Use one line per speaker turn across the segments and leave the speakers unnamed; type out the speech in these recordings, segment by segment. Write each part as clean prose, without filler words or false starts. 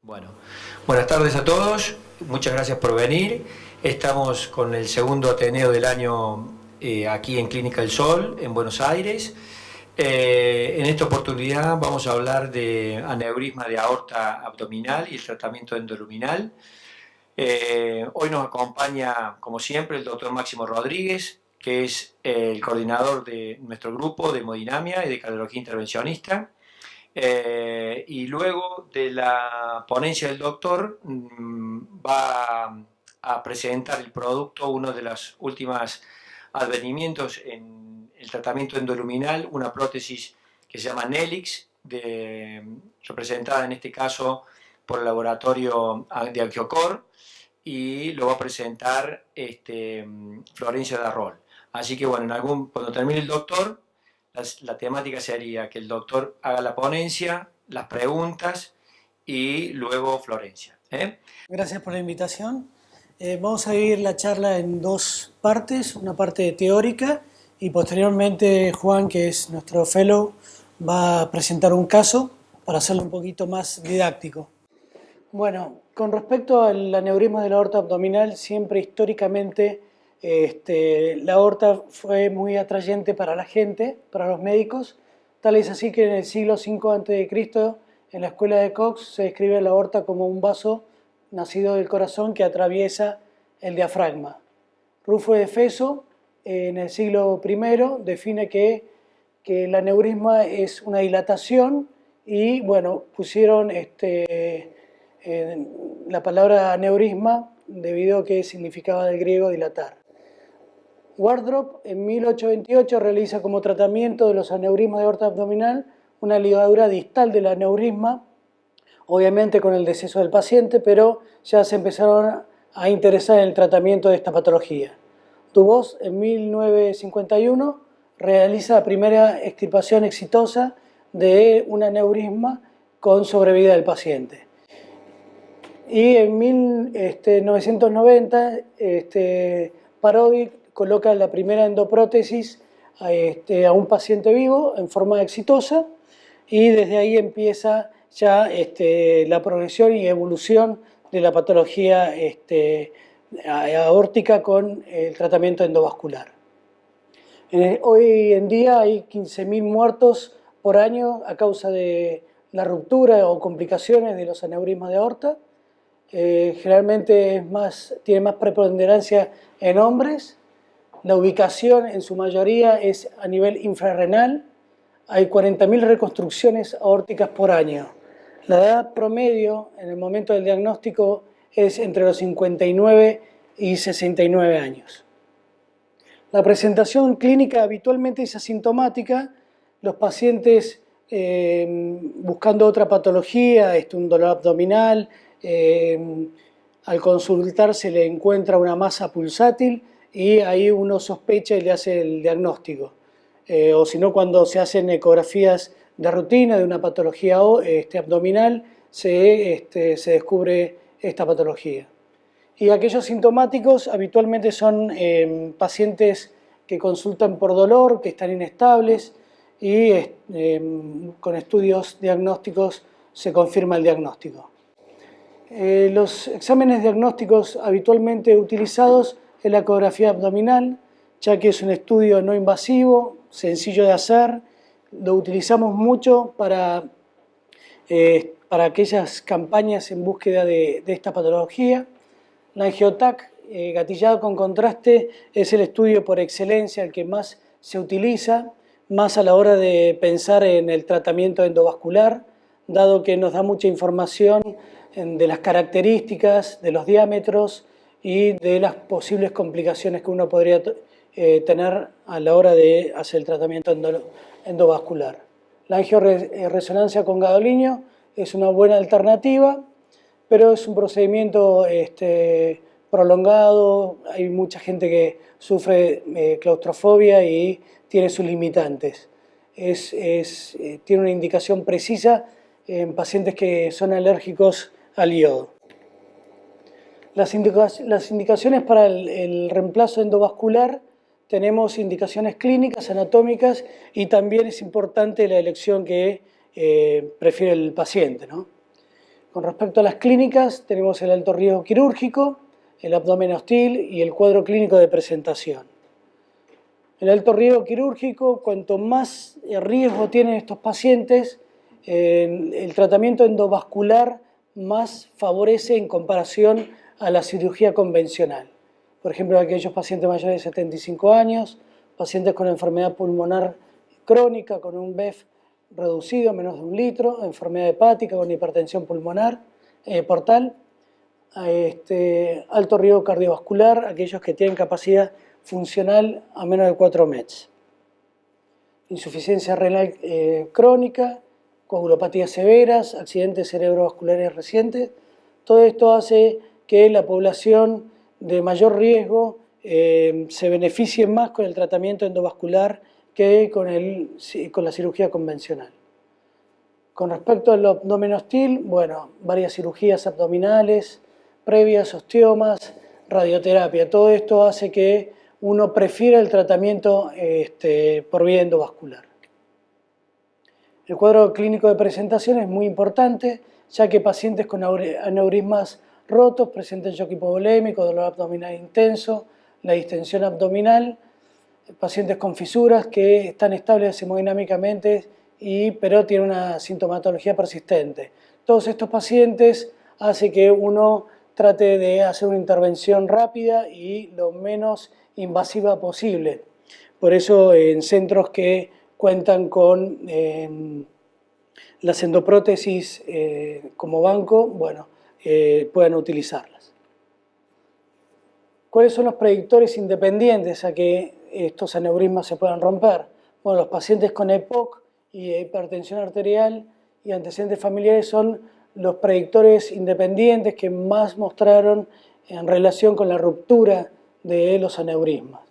Bueno, buenas tardes a todos, muchas gracias por venir. Estamos con el segundo Ateneo del año aquí en Clínica del Sol, en Buenos Aires. En esta oportunidad vamos a hablar de aneurisma de aorta abdominal y el tratamiento endoluminal. Hoy nos acompaña, como siempre, el doctor Máximo Rodríguez, que es el coordinador de nuestro grupo de hemodinamia y de cardiología intervencionista. Y luego de la ponencia del doctor va a presentar el producto, uno de los últimos advenimientos en el tratamiento endoluminal, una prótesis que se llama Nelix, representada en este caso por el laboratorio de Angiocor, y lo va a presentar Florencia Darrol. Así que bueno, cuando termine el doctor, la temática sería que el doctor haga la ponencia, las preguntas y luego Florencia.
Gracias por la invitación. Vamos a dividir la charla en dos partes, una parte teórica y posteriormente Juan, que es nuestro fellow, va a presentar un caso para hacerlo un poquito más didáctico. Bueno, con respecto al aneurisma de la aorta abdominal, siempre históricamente la aorta fue muy atrayente para la gente, para los médicos, tal es así que en el siglo V a.C., en la escuela de Cox, se describe la aorta como un vaso nacido del corazón que atraviesa el diafragma. Rufo de Feso, en el siglo I, define que el aneurisma es una dilatación y, bueno, pusieron la palabra aneurisma debido a que significaba del griego dilatar. Wardrop en 1828 realiza como tratamiento de los aneurismas de aorta abdominal una ligadura distal del aneurisma, obviamente con el deceso del paciente, pero ya se empezaron a interesar en el tratamiento de esta patología. Dubos en 1951 realiza la primera extirpación exitosa de un aneurisma con sobrevida del paciente. Y en 1990 Parodi coloca la primera endoprótesis a un paciente vivo en forma exitosa y desde ahí empieza ya la progresión y evolución de la patología aórtica con el tratamiento endovascular. Hoy en día hay 15.000 muertos por año a causa de la ruptura o complicaciones de los aneurismas de aorta. Generalmente tiene más preponderancia en hombres. La ubicación en su mayoría es a nivel infrarrenal. Hay 40.000 reconstrucciones aórticas por año. La edad promedio en el momento del diagnóstico es entre los 59 y 69 años. La presentación clínica habitualmente es asintomática. Los pacientes buscando otra patología, un dolor abdominal, al consultar se le encuentra una masa pulsátil y ahí uno sospecha y le hace el diagnóstico. O si no, cuando se hacen ecografías de rutina de una patología abdominal, se descubre esta patología. Y aquellos sintomáticos habitualmente son pacientes que consultan por dolor, que están inestables y con estudios diagnósticos se confirma el diagnóstico. Los exámenes diagnósticos habitualmente utilizados es la ecografía abdominal, ya que es un estudio no invasivo, sencillo de hacer. Lo utilizamos mucho para aquellas campañas en búsqueda de esta patología. La angiotac gatillado con contraste es el estudio por excelencia, el que más se utiliza, más a la hora de pensar en el tratamiento endovascular, dado que nos da mucha información de las características, de los diámetros y de las posibles complicaciones que uno podría tener a la hora de hacer el tratamiento endovascular. La angioresonancia con gadolinio es una buena alternativa, pero es un procedimiento prolongado. Hay mucha gente que sufre claustrofobia y tiene sus limitantes. Tiene una indicación precisa en pacientes que son alérgicos al yodo. Las indicaciones para el reemplazo endovascular, tenemos indicaciones clínicas, anatómicas y también es importante la elección que prefiere el paciente, ¿no? Con respecto a las clínicas, tenemos el alto riesgo quirúrgico, el abdomen hostil y el cuadro clínico de presentación. El alto riesgo quirúrgico, cuanto más riesgo tienen estos pacientes, el tratamiento endovascular más favorece en comparación a la cirugía convencional. Por ejemplo, aquellos pacientes mayores de 75 años, pacientes con enfermedad pulmonar crónica, con un BEF reducido, menos de 1 litro, enfermedad hepática con hipertensión pulmonar portal, alto riesgo cardiovascular, aquellos que tienen capacidad funcional a menos de 4 meds. Insuficiencia renal crónica, coagulopatías severas, accidentes cerebrovasculares recientes. Todo esto hace que la población de mayor riesgo se beneficie más con el tratamiento endovascular que con la cirugía convencional. Con respecto al abdomen hostil, bueno, varias cirugías abdominales, previas, osteomas, radioterapia. Todo esto hace que uno prefiera el tratamiento por vía endovascular. El cuadro clínico de presentación es muy importante, ya que pacientes con aneurismas rotos presentan shock hipovolémico, dolor abdominal intenso, la distensión abdominal, pacientes con fisuras que están estables hemodinámicamente pero tienen una sintomatología persistente. Todos estos pacientes hacen que uno trate de hacer una intervención rápida y lo menos invasiva posible. Por eso en centros que cuentan con las endoprótesis como banco, bueno, puedan utilizarlas. ¿Cuáles son los predictores independientes a que estos aneurismas se puedan romper? Bueno, los pacientes con EPOC y hipertensión arterial y antecedentes familiares son los predictores independientes que más mostraron en relación con la ruptura de los aneurismas.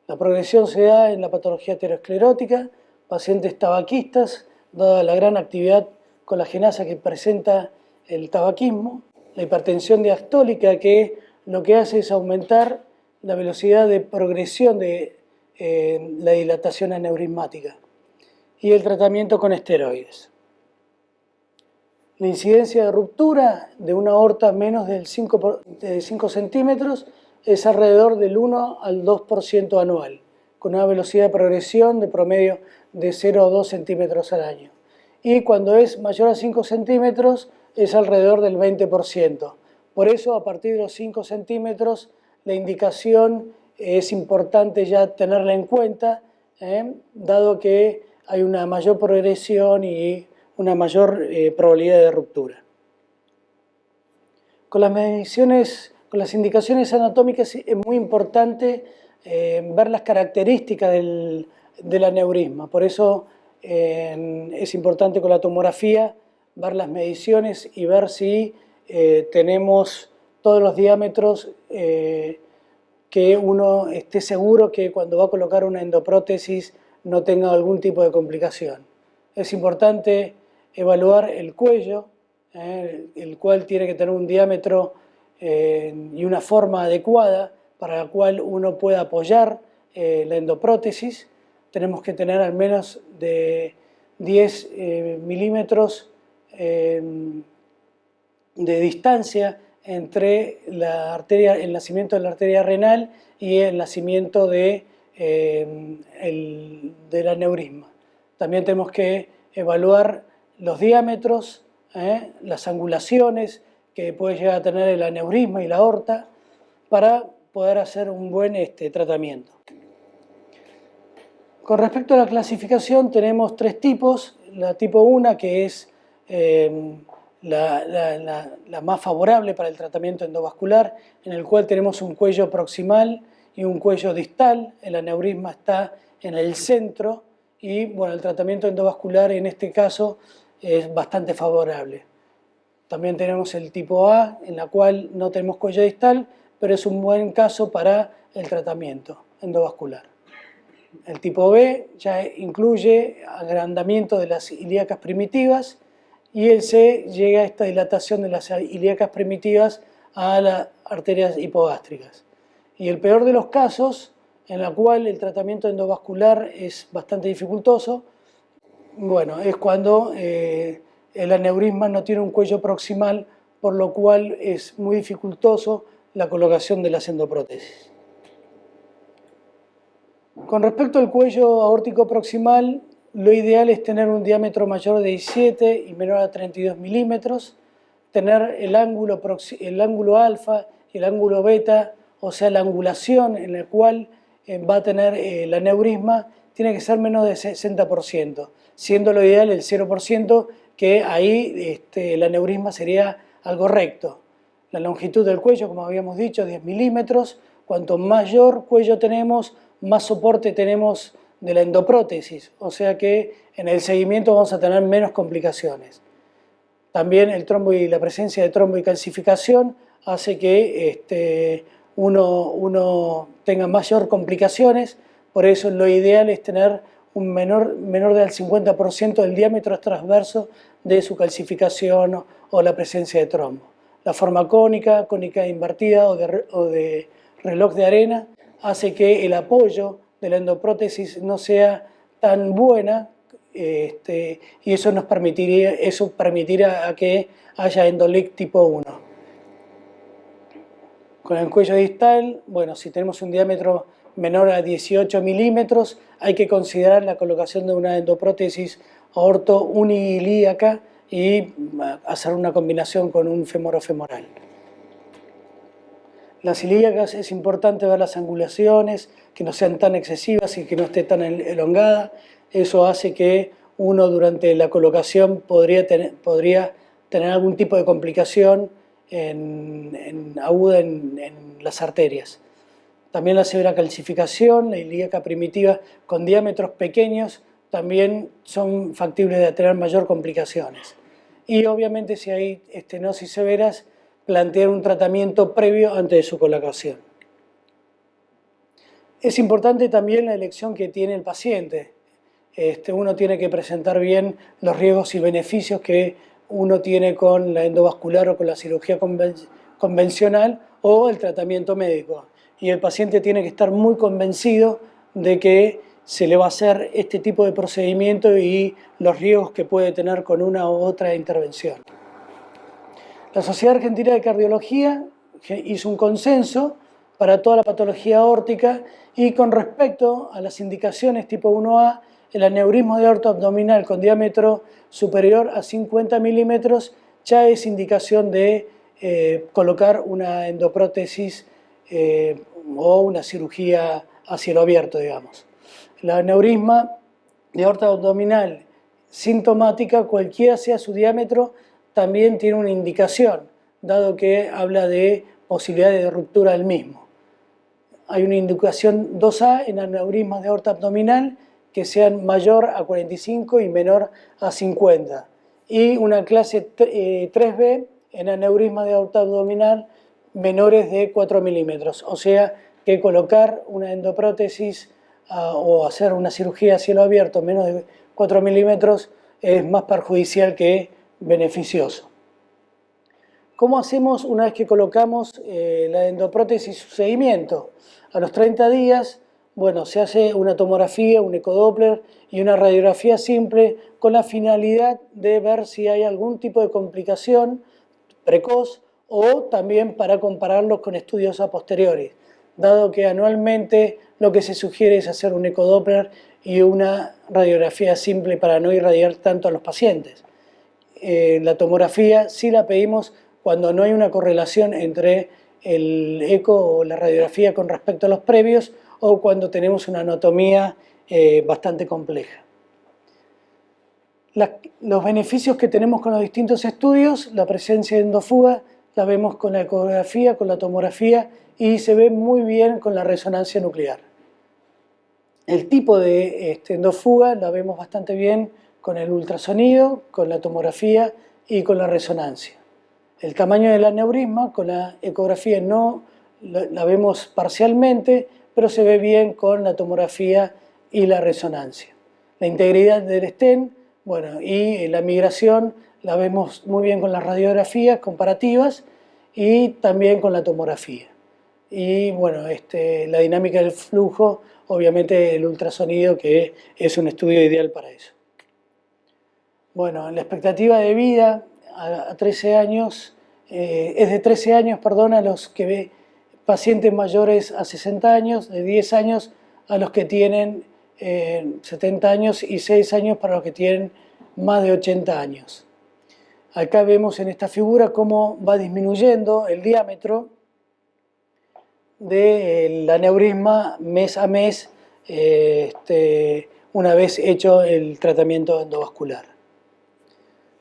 La progresión se da en la patología aterosclerótica, pacientes tabaquistas, dada la gran actividad colagenasa que presenta el tabaquismo, la hipertensión diastólica, que lo que hace es aumentar la velocidad de progresión de la dilatación aneurismática, y el tratamiento con esteroides. La incidencia de ruptura de una aorta menos de 5 centímetros es alrededor del 1 al 2% anual, con una velocidad de progresión de promedio de 0,2 centímetros al año. Y cuando es mayor a 5 centímetros es alrededor del 20%. Por eso, a partir de los 5 centímetros, la indicación es importante ya tenerla en cuenta, dado que hay una mayor progresión y una mayor probabilidad de ruptura. Con las indicaciones anatómicas es muy importante ver las características del aneurisma. Por eso es importante con la tomografía ver las mediciones y ver si tenemos todos los diámetros, que uno esté seguro que cuando va a colocar una endoprótesis no tenga algún tipo de complicación. Es importante evaluar el cuello, el cual tiene que tener un diámetro y una forma adecuada para la cual uno pueda apoyar la endoprótesis. Tenemos que tener al menos de 10 milímetros de distancia entre el nacimiento de la arteria renal y el nacimiento del aneurisma. También tenemos que evaluar los diámetros, las angulaciones que puede llegar a tener el aneurisma y la aorta para poder hacer un buen tratamiento. Con respecto a la clasificación tenemos 3 tipos. La tipo 1, que es la más favorable para el tratamiento endovascular, en el cual tenemos un cuello proximal y un cuello distal. El aneurisma está en el centro y bueno, el tratamiento endovascular en este caso es bastante favorable. También tenemos el tipo A, en la cual no tenemos cuello distal, pero es un buen caso para el tratamiento endovascular. El tipo B ya incluye agrandamiento de las ilíacas primitivas, y el C llega a esta dilatación de las ilíacas primitivas a las arterias hipogástricas. Y el peor de los casos, en la cual el tratamiento endovascular es bastante dificultoso, bueno, es cuando el aneurisma no tiene un cuello proximal, por lo cual es muy dificultoso la colocación de las endoprótesis. Con respecto al cuello aórtico proximal, lo ideal es tener un diámetro mayor de 17 y menor a 32 milímetros, tener el ángulo alfa y el ángulo beta, o sea, la angulación en la cual va a tener el aneurisma, tiene que ser menos de 60%, siendo lo ideal el 0%, que ahí el aneurisma sería algo recto. La longitud del cuello, como habíamos dicho, 10 milímetros. Cuanto mayor cuello tenemos, más soporte tenemos de la endoprótesis, o sea que en el seguimiento vamos a tener menos complicaciones. También el trombo y la presencia de trombo y calcificación hace que uno tenga mayor complicaciones, por eso lo ideal es tener un menor del 50% del diámetro transverso de su calcificación o la presencia de trombo. La forma cónica, cónica invertida o de reloj de arena hace que el apoyo de la endoprótesis no sea tan buena y eso permitirá a que haya endolic tipo 1. Con el cuello distal, bueno, si tenemos un diámetro menor a 18 milímetros, hay que considerar la colocación de una endoprótesis aorto unilíaca y hacer una combinación con un femorofemoral. Las ilíacas es importante ver las angulaciones, que no sean tan excesivas y que no esté tan elongada. Eso hace que uno durante la colocación podría tener algún tipo de complicación aguda en las arterias. También la severa calcificación, la ilíaca primitiva con diámetros pequeños también son factibles de tener mayor complicaciones. Y obviamente si hay estenosis severas, plantear un tratamiento previo antes de su colocación. Es importante también la elección que tiene el paciente. Uno tiene que presentar bien los riesgos y beneficios que uno tiene con la endovascular o con la cirugía convencional o el tratamiento médico. Y el paciente tiene que estar muy convencido de que se le va a hacer este tipo de procedimiento y los riesgos que puede tener con una u otra intervención. La Sociedad Argentina de Cardiología hizo un consenso para toda la patología aórtica y con respecto a las indicaciones tipo 1A, el aneurisma de aorta abdominal con diámetro superior a 50 milímetros ya es indicación de colocar una endoprótesis o una cirugía a cielo abierto, digamos. El aneurisma de aorta abdominal sintomática, cualquiera sea su diámetro, también tiene una indicación, dado que habla de posibilidad de ruptura del mismo. Hay una indicación 2A en aneurismas de aorta abdominal que sean mayor a 45 y menor a 50. Y una clase 3B en aneurismas de aorta abdominal menores de 4 milímetros. O sea que colocar una endoprótesis o hacer una cirugía a cielo abierto menos de 4 milímetros es más perjudicial que beneficioso. ¿Cómo hacemos una vez que colocamos la endoprótesis y su seguimiento? A los 30 días, bueno, se hace una tomografía, un ecodoppler y una radiografía simple con la finalidad de ver si hay algún tipo de complicación precoz o también para compararlos con estudios a posteriori, dado que anualmente lo que se sugiere es hacer un ecodoppler y una radiografía simple para no irradiar tanto a los pacientes. La tomografía sí la pedimos cuando no hay una correlación entre el eco o la radiografía con respecto a los previos o cuando tenemos una anatomía bastante compleja. Los beneficios que tenemos con los distintos estudios, la presencia de endofuga, la vemos con la ecografía, con la tomografía y se ve muy bien con la resonancia nuclear. El tipo de endofuga la vemos bastante bien con el ultrasonido, con la tomografía y con la resonancia. El tamaño del aneurisma con la ecografía no la vemos parcialmente, pero se ve bien con la tomografía y la resonancia. La integridad del stent, bueno, y la migración la vemos muy bien con las radiografías comparativas y también con la tomografía. Y bueno, la dinámica del flujo, obviamente el ultrasonido, que es un estudio ideal para eso. Bueno, la expectativa de vida a 13 años, es de 13 años, perdón, a los que ve pacientes mayores a 60 años, de 10 años a los que tienen 70 años y 6 años para los que tienen más de 80 años. Acá vemos en esta figura cómo va disminuyendo el diámetro del aneurisma mes a mes, una vez hecho el tratamiento endovascular.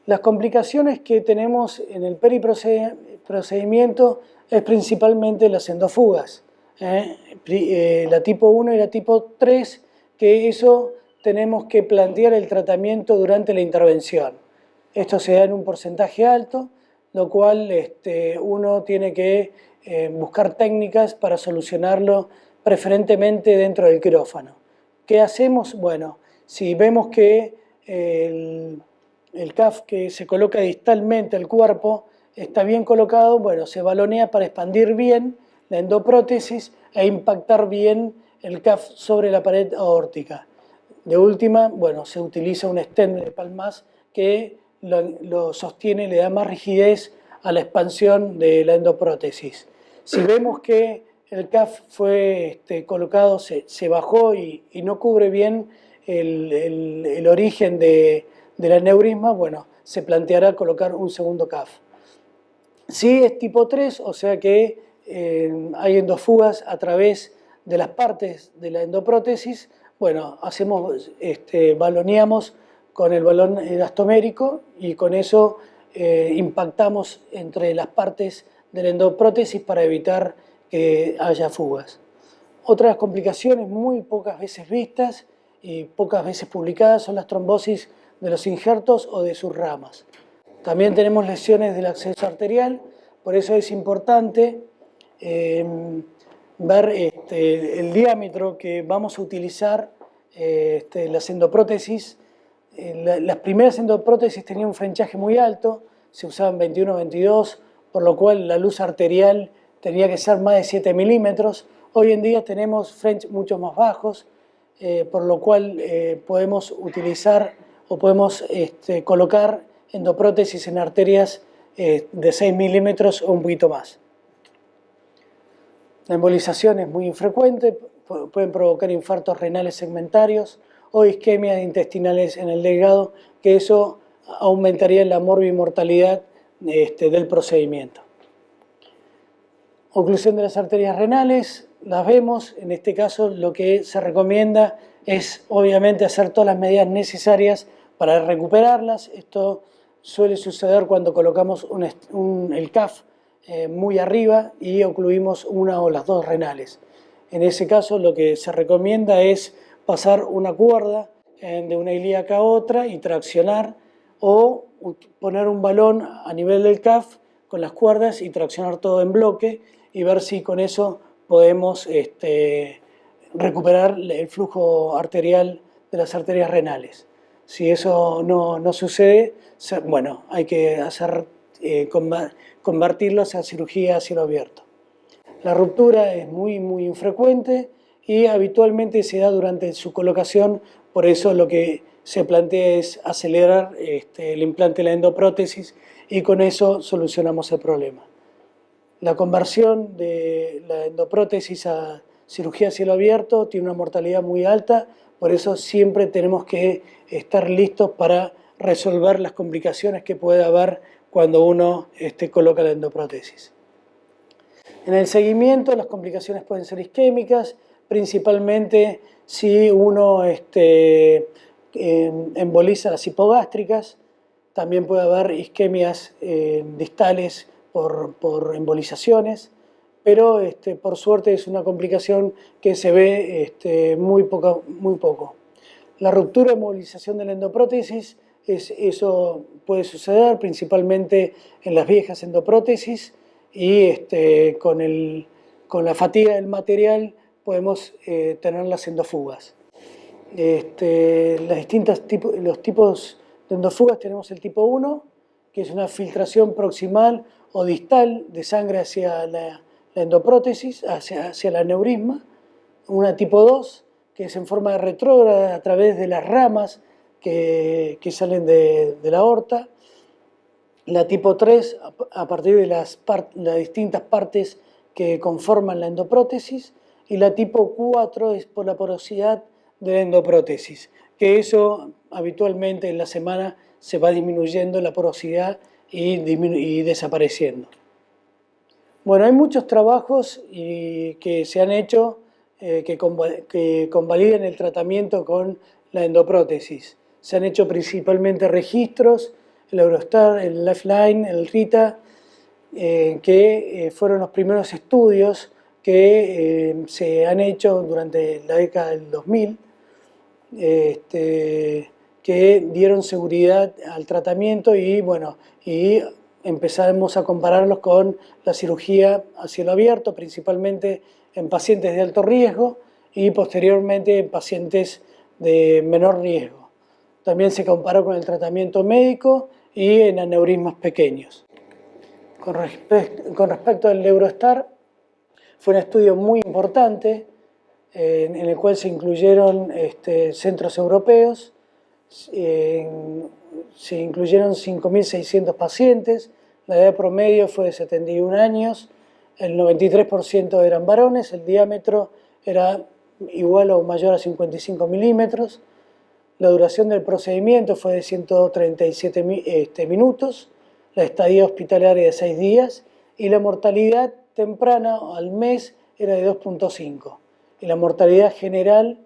Las complicaciones que tenemos en el periprocedimiento es principalmente las endofugas, la tipo 1 y la tipo 3, que eso tenemos que plantear el tratamiento durante la intervención. Esto se da en un porcentaje alto, lo cual uno tiene que buscar técnicas para solucionarlo preferentemente dentro del quirófano. ¿Qué hacemos? Bueno, si vemos que el CAF que se coloca distalmente al cuerpo está bien colocado, bueno, se balonea para expandir bien la endoprótesis e impactar bien el CAF sobre la pared aórtica. De última, bueno, se utiliza un stent de Palmas que lo sostiene y le da más rigidez a la expansión de la endoprótesis. Si vemos que el CAF fue colocado, se bajó y no cubre bien el origen del aneurisma, bueno, se planteará colocar un segundo CAF. Si es tipo 3, o sea que hay endofugas a través de las partes de la endoprótesis, bueno, baloneamos con el balón elastomérico y con eso impactamos entre las partes de la endoprótesis para evitar que haya fugas. Otras complicaciones muy pocas veces vistas y pocas veces publicadas son las trombosis de los injertos o de sus ramas. También tenemos lesiones del acceso arterial, por eso es importante ver el diámetro que vamos a utilizar las endoprótesis. Las primeras endoprótesis tenían un frenchaje muy alto, se usaban 21-22, por lo cual la luz arterial tenía que ser más de 7 milímetros. Hoy en día tenemos French mucho más bajos, por lo cual podemos utilizar o podemos colocar endoprótesis en arterias de 6 milímetros o un poquito más. La embolización es muy infrecuente, pueden provocar infartos renales segmentarios o isquemias intestinales en el delgado, que eso aumentaría la morbimortalidad del procedimiento. Oclusión de las arterias renales, las vemos, en este caso lo que se recomienda es obviamente hacer todas las medidas necesarias para recuperarlas. Esto suele suceder cuando colocamos el CAF muy arriba y ocluimos una o las dos renales. En ese caso lo que se recomienda es pasar una cuerda de una ilíaca a otra y traccionar, o poner un balón a nivel del CAF con las cuerdas y traccionar todo en bloque y ver si con eso podemos recuperar el flujo arterial de las arterias renales. Si eso no sucede, bueno, hay que convertirlos a cirugía a cielo abierto. La ruptura es muy infrecuente y habitualmente se da durante su colocación, por eso lo que se plantea es acelerar el implante de la endoprótesis y con eso solucionamos el problema. La conversión de la endoprótesis a cirugía a cielo abierto tiene una mortalidad muy alta, por eso siempre tenemos que estar listos para resolver las complicaciones que puede haber cuando uno coloca la endoprótesis. En el seguimiento las complicaciones pueden ser isquémicas, principalmente si uno emboliza las hipogástricas. También puede haber isquemias distales por embolizaciones, pero por suerte es una complicación que se ve muy poco. La ruptura o movilización de la endoprótesis, eso puede suceder principalmente en las viejas endoprótesis y con la fatiga del material podemos tener las endofugas. Los tipos de endofugas tenemos el tipo 1, que es una filtración proximal o distal de sangre hacia la endoprótesis, hacia el aneurisma. Una tipo 2, que es en forma de retrógrada a través de las ramas que salen de la aorta. La tipo 3, a partir de las distintas partes que conforman la endoprótesis, y la tipo 4 es por la porosidad de la endoprótesis, que eso habitualmente en la semana se va disminuyendo la porosidad y desapareciendo. Bueno, hay muchos trabajos que se han hecho que convalidan el tratamiento con la endoprótesis. Se han hecho principalmente registros, el Eurostar, el Lifeline, el RITA, que fueron los primeros estudios que se han hecho durante la década del 2000, que dieron seguridad al tratamiento y empezamos a compararlos con la cirugía a cielo abierto, principalmente en pacientes de alto riesgo y posteriormente en pacientes de menor riesgo. También se comparó con el tratamiento médico y en aneurismas pequeños. Con respecto al Eurostar, fue un estudio muy importante en el cual se incluyeron centros europeos, se incluyeron 5.600 pacientes, la edad promedio fue de 71 años, el 93% eran varones, el diámetro era igual o mayor a 55 milímetros, la duración del procedimiento fue de 137 minutos, la estadía hospitalaria de 6 días y la mortalidad temprana al mes era de 2.5 y la mortalidad general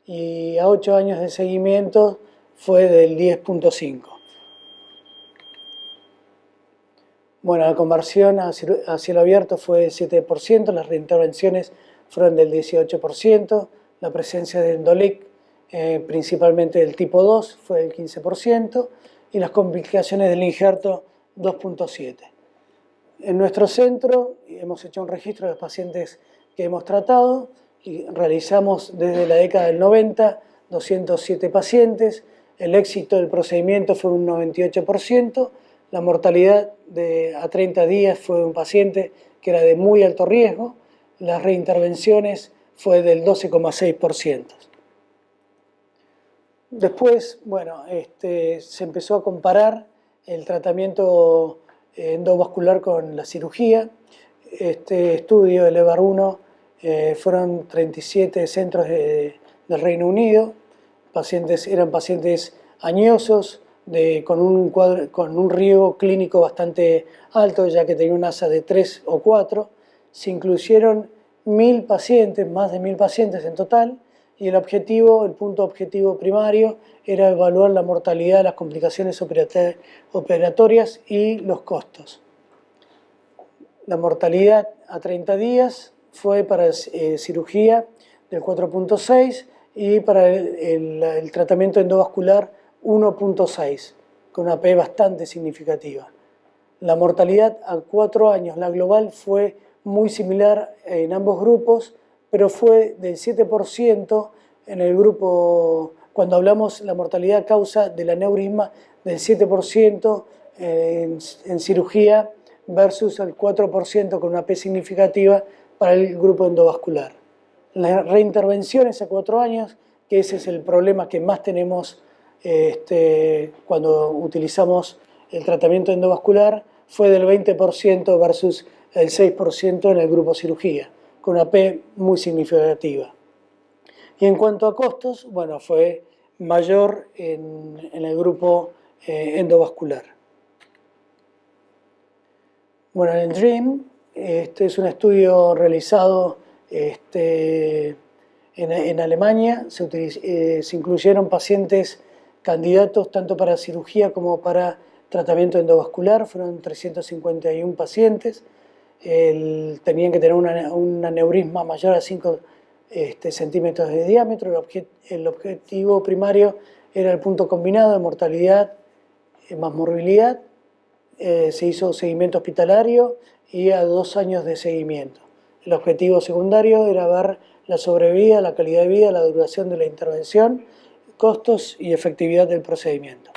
y a 8 años de seguimiento fue del 10.5. Bueno, la conversión a cielo abierto fue del 7%, las reintervenciones fueron del 18%, la presencia de Endolic, principalmente del tipo 2, fue del 15%, y las complicaciones del injerto 2.7%. En nuestro centro hemos hecho un registro de los pacientes que hemos tratado y realizamos desde la década del 90 207 pacientes, el éxito del procedimiento fue un 98%, la mortalidad a 30 días fue de un paciente que era de muy alto riesgo, las reintervenciones fue del 12,6%. Después, se empezó a comparar el tratamiento endovascular con la cirugía. Este estudio, el EVAR 1, fueron 37 centros del Reino Unido, eran pacientes añosos, con un riesgo clínico bastante alto, ya que tenía un ASA de 3 o 4. Se incluyeron 1.000 pacientes, más de 1.000 pacientes en total, y el punto objetivo primario era evaluar la mortalidad, las complicaciones operatorias y los costos. La mortalidad a 30 días fue para cirugía del 4.6 y para el tratamiento endovascular 1.6, con una P bastante significativa. La mortalidad a 4 años, la global, fue muy similar en ambos grupos, pero fue del 7% en el grupo, cuando hablamos la mortalidad a causa del aneurisma, del 7% en cirugía versus el 4% con una P significativa para el grupo endovascular. Las reintervenciones a 4 años, que ese es el problema que más tenemos cuando utilizamos el tratamiento endovascular, fue del 20% versus el 6% en el grupo cirugía, con una P muy significativa. Y en cuanto a costos, fue mayor en el grupo endovascular. En el DREAM, este es un estudio realizado en Alemania, se incluyeron pacientes candidatos tanto para cirugía como para tratamiento endovascular, fueron 351 pacientes, tenían que tener un aneurisma mayor a 5 centímetros de diámetro, el objetivo primario era el punto combinado de mortalidad más morbilidad, se hizo seguimiento hospitalario y a 2 años de seguimiento. El objetivo secundario era ver la sobrevida, la calidad de vida, la duración de la intervención, costos y efectividad del procedimiento.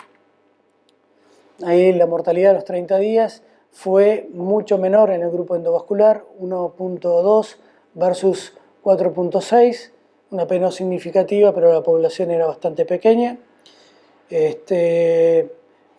Ahí la mortalidad a los 30 días fue mucho menor en el grupo endovascular, 1.2 versus 4.6, una P no significativa, pero la población era bastante pequeña.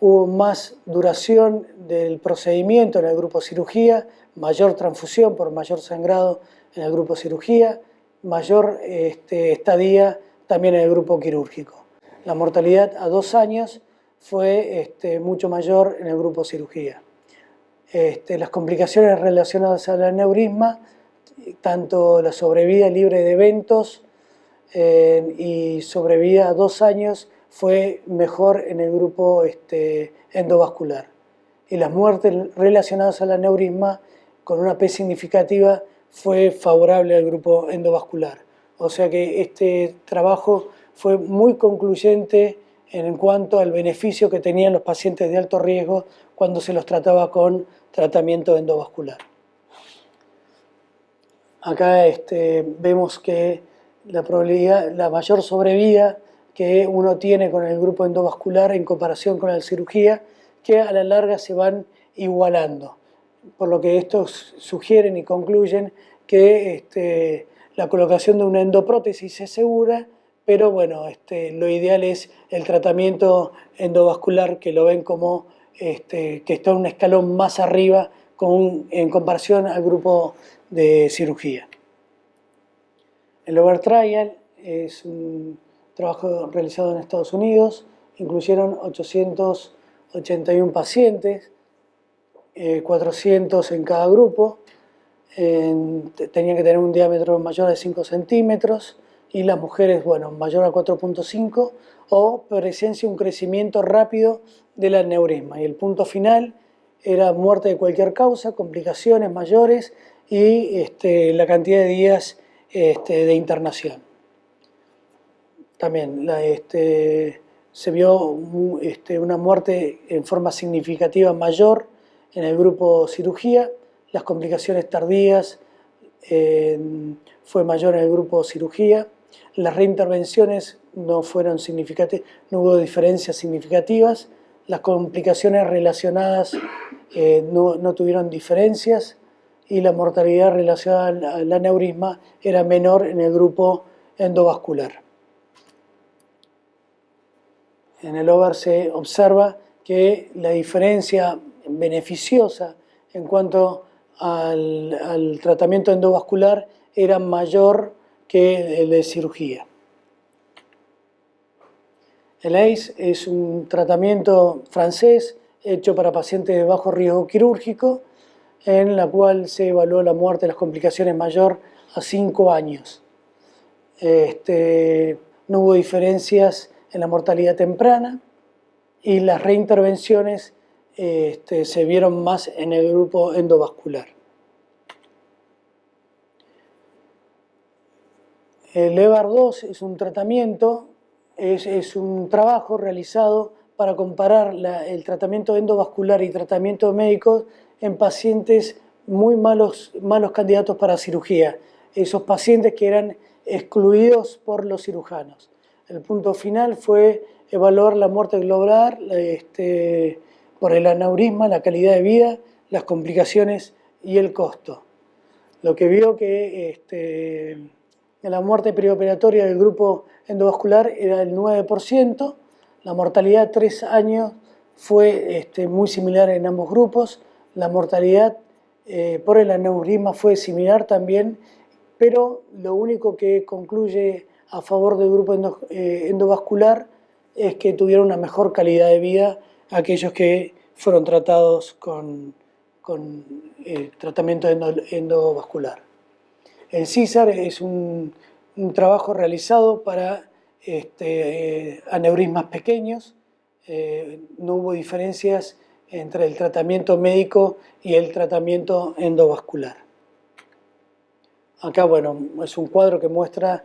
Hubo más duración del procedimiento en el grupo cirugía, mayor transfusión por mayor sangrado en el grupo cirugía, mayor estadía también en el grupo quirúrgico. La mortalidad a 2 años fue mucho mayor en el grupo cirugía. Las complicaciones relacionadas al aneurisma, tanto la sobrevida libre de eventos y sobrevida a 2 años, fue mejor en el grupo endovascular. Y las muertes relacionadas al aneurisma con una P significativa fue favorable al grupo endovascular. O sea que este trabajo fue muy concluyente en cuanto al beneficio que tenían los pacientes de alto riesgo cuando se los trataba con tratamiento endovascular. Acá vemos que la probabilidad, la mayor sobrevida que uno tiene con el grupo endovascular en comparación con la cirugía, que a la larga se van igualando. Por lo que estos sugieren y concluyen que la colocación de una endoprótesis es segura, pero bueno, lo ideal es el tratamiento endovascular, que lo ven como que está un escalón más arriba en comparación al grupo de cirugía. El OVER Trial es un trabajo realizado en Estados Unidos, incluyeron 881 pacientes, 400 en cada grupo, tenían que tener un diámetro mayor de 5 centímetros y las mujeres, bueno, mayor a 4.5 o presencia un crecimiento rápido del aneurisma. Y el punto final era muerte de cualquier causa, complicaciones mayores y la cantidad de días de internación. También se vio una muerte en forma significativa mayor en el grupo cirugía, las complicaciones tardías fue mayor en el grupo cirugía, las reintervenciones no fueron significativas, no hubo diferencias significativas, las complicaciones relacionadas no tuvieron diferencias y la mortalidad relacionada al aneurisma era menor en el grupo endovascular. En el OVER se observa que la diferencia beneficiosa en cuanto al tratamiento endovascular era mayor que el de cirugía. El ACE es un tratamiento francés hecho para pacientes de bajo riesgo quirúrgico, en la cual se evaluó la muerte y las complicaciones mayor a 5 años. No hubo diferencias en la mortalidad temprana y las reintervenciones se vieron más en el grupo endovascular. El EVAR2 es un tratamiento, es un trabajo realizado para comparar el tratamiento endovascular y tratamiento médico en pacientes muy malos candidatos para cirugía, esos pacientes que eran excluidos por los cirujanos. El punto final fue evaluar la muerte global por el aneurisma, la calidad de vida, las complicaciones y el costo. Lo que vio que la muerte perioperatoria del grupo endovascular era el 9%, la mortalidad a 3 años fue muy similar en ambos grupos, la mortalidad por el aneurisma fue similar también, pero lo único que concluye a favor del grupo endovascular es que tuvieron una mejor calidad de vida aquellos que fueron tratados con tratamiento endovascular. El CISAR es un trabajo realizado para aneurismas pequeños, no hubo diferencias entre el tratamiento médico y el tratamiento endovascular. Acá, bueno, es un cuadro que muestra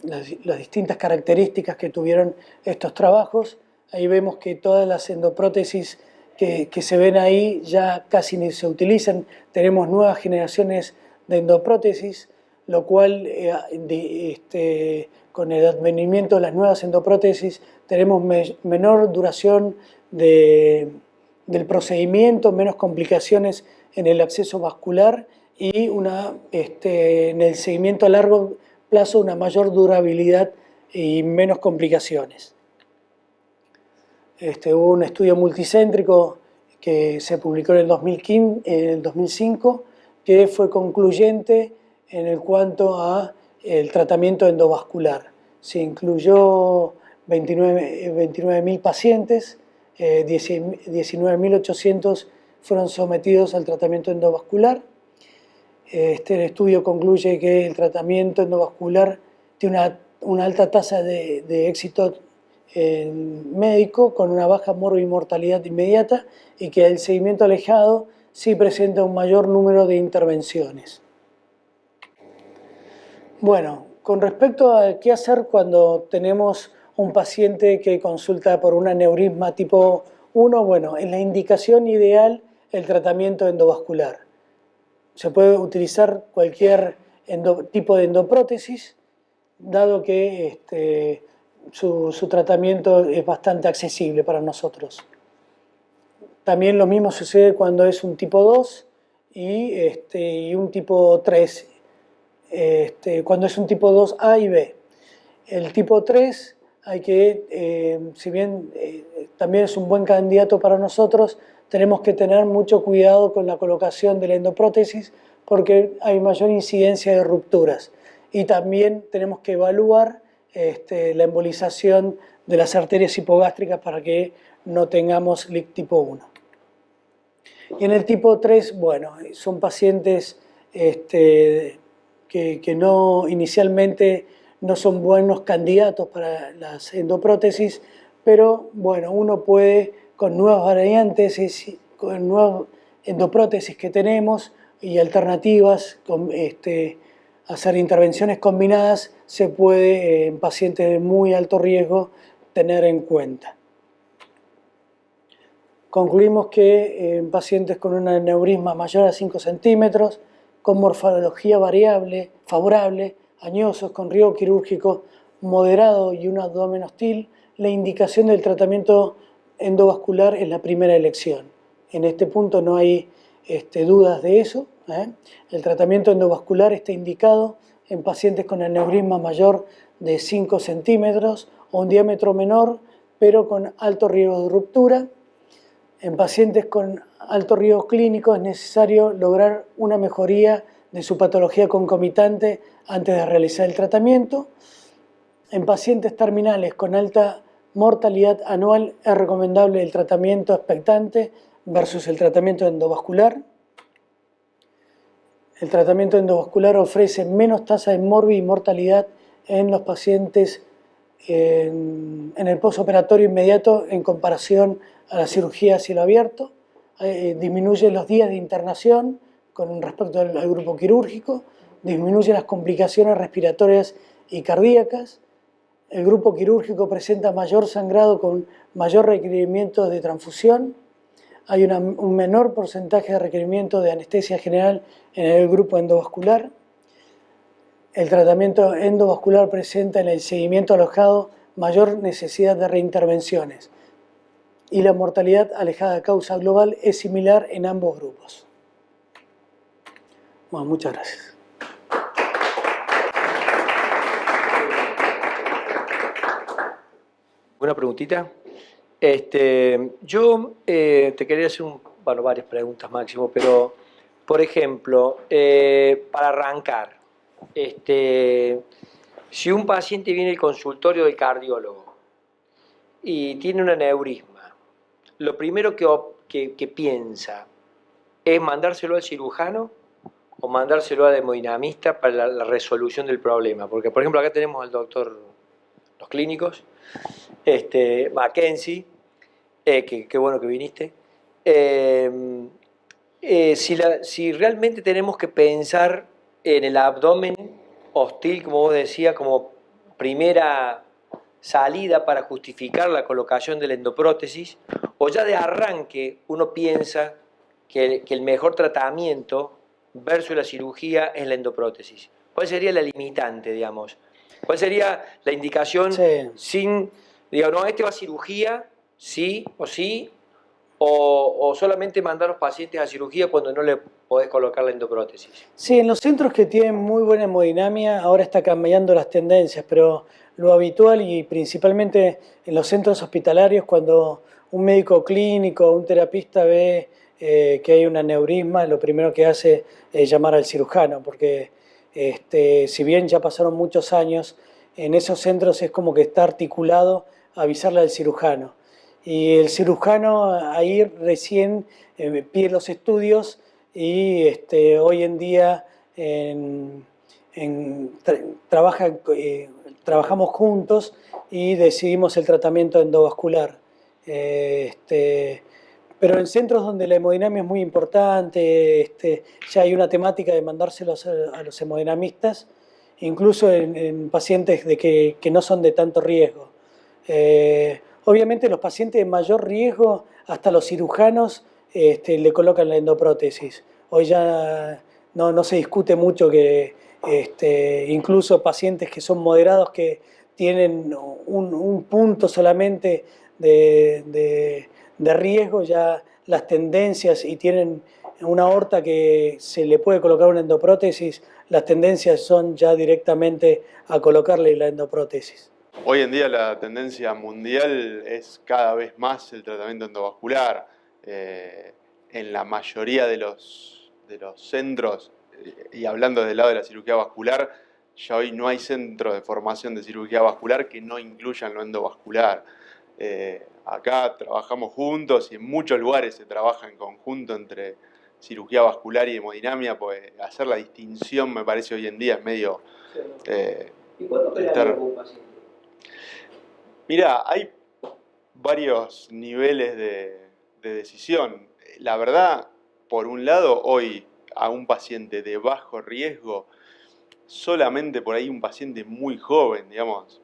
las distintas características que tuvieron estos trabajos. Ahí vemos que todas las endoprótesis que se ven ahí ya casi ni se utilizan. Tenemos nuevas generaciones de endoprótesis, lo cual con el advenimiento de las nuevas endoprótesis tenemos menor duración del procedimiento, menos complicaciones en el acceso vascular y en el seguimiento a largo plazo una mayor durabilidad y menos complicaciones. Hubo un estudio multicéntrico que se publicó en el 2005, que fue concluyente en cuanto a el tratamiento endovascular. Se incluyó 29.000 pacientes, 19.800 fueron sometidos al tratamiento endovascular. El estudio concluye que el tratamiento endovascular tiene una alta tasa de éxito médico, con una baja morbimortalidad inmediata, y que el seguimiento alejado sí presenta un mayor número de intervenciones. Bueno, con respecto a qué hacer cuando tenemos un paciente que consulta por un aneurisma tipo 1, bueno, en la indicación ideal el tratamiento endovascular. Se puede utilizar cualquier tipo de endoprótesis, dado que su tratamiento es bastante accesible para nosotros. También lo mismo sucede cuando es un tipo 2 y un tipo 3, cuando es un tipo 2A y B. El tipo 3 hay que, si bien también es un buen candidato para nosotros, tenemos que tener mucho cuidado con la colocación de la endoprótesis porque hay mayor incidencia de rupturas. Y también tenemos que evaluar la embolización de las arterias hipogástricas para que no tengamos LIC tipo 1. Y en el tipo 3, bueno, son pacientes que inicialmente no son buenos candidatos para las endoprótesis, pero bueno, uno puede, con nuevas variantes, con nuevas endoprótesis que tenemos y alternativas, hacer intervenciones combinadas, se puede, en pacientes de muy alto riesgo, tener en cuenta. Concluimos que en pacientes con un aneurisma mayor a 5 centímetros, con morfología variable, favorable, añosos, con riesgo quirúrgico moderado y un abdomen hostil, la indicación del tratamiento endovascular es la primera elección. En este punto no hay dudas de eso. El tratamiento endovascular está indicado en pacientes con aneurisma mayor de 5 centímetros o un diámetro menor, pero con alto riesgo de ruptura. En pacientes con alto riesgo clínico es necesario lograr una mejoría de su patología concomitante antes de realizar el tratamiento. En pacientes terminales con alta mortalidad anual es recomendable el tratamiento expectante versus el tratamiento endovascular. El tratamiento endovascular ofrece menos tasa de mortalidad en los pacientes en el postoperatorio inmediato en comparación a la cirugía a cielo abierto, disminuye los días de internación con respecto al grupo quirúrgico, disminuye las complicaciones respiratorias y cardíacas. El grupo quirúrgico presenta mayor sangrado con mayor requerimiento de transfusión. Hay un menor porcentaje de requerimiento de anestesia general en el grupo endovascular. El tratamiento endovascular presenta en el seguimiento alojado mayor necesidad de reintervenciones y la mortalidad alejada de causa global es similar en ambos grupos. Bueno, muchas gracias.
Una preguntita. Yo te quería hacer varias preguntas máximo, pero por ejemplo, para arrancar, si un paciente viene al consultorio del cardiólogo y tiene un aneurisma, lo primero que piensa es mandárselo al cirujano o mandárselo al hemodinamista para la resolución del problema. Porque, por ejemplo, acá tenemos al doctor, los clínicos, Mackenzie, qué bueno que viniste. Si realmente tenemos que pensar en el abdomen hostil, como vos decías, como primera salida para justificar la colocación de la endoprótesis, o ya de arranque uno piensa que el mejor tratamiento versus la cirugía es la endoprótesis. ¿Cuál sería la limitante, digamos? ¿Cuál sería la indicación sin, digamos, no, este va a cirugía, sí o sí, o solamente mandar a los pacientes a cirugía cuando no le podés colocar la endoprótesis?
Sí, en los centros que tienen muy buena hemodinamia ahora está cambiando las tendencias, pero lo habitual y principalmente en los centros hospitalarios, cuando un médico clínico o un terapista ve que hay un aneurisma, lo primero que hace es llamar al cirujano, porque si bien ya pasaron muchos años, en esos centros es como que está articulado avisarle al cirujano. Y el cirujano ahí recién pide los estudios y hoy en día trabaja, trabajamos juntos y decidimos el tratamiento endovascular. Pero en centros donde la hemodinamia es muy importante, ya hay una temática de mandárselos a los hemodinamistas, incluso en pacientes que no son de tanto riesgo. Obviamente los pacientes de mayor riesgo, hasta los cirujanos le colocan la endoprótesis. Hoy ya no se discute mucho que incluso pacientes que son moderados, que tienen un punto solamente de riesgo, ya las tendencias, y tienen una aorta que se le puede colocar una endoprótesis, las tendencias son ya directamente a colocarle la endoprótesis.
Hoy en día la tendencia mundial es cada vez más el tratamiento endovascular. En la mayoría de los centros, y hablando del lado de la cirugía vascular, ya hoy no hay centros de formación de cirugía vascular que no incluyan lo endovascular. Acá trabajamos juntos y en muchos lugares se trabaja en conjunto entre cirugía vascular y hemodinamia, pues hacer la distinción me parece hoy en día es medio...
¿Y cuándo operaría algún paciente?
Mirá, hay varios niveles de decisión. La verdad, por un lado, hoy a un paciente de bajo riesgo, solamente por ahí un paciente muy joven, digamos,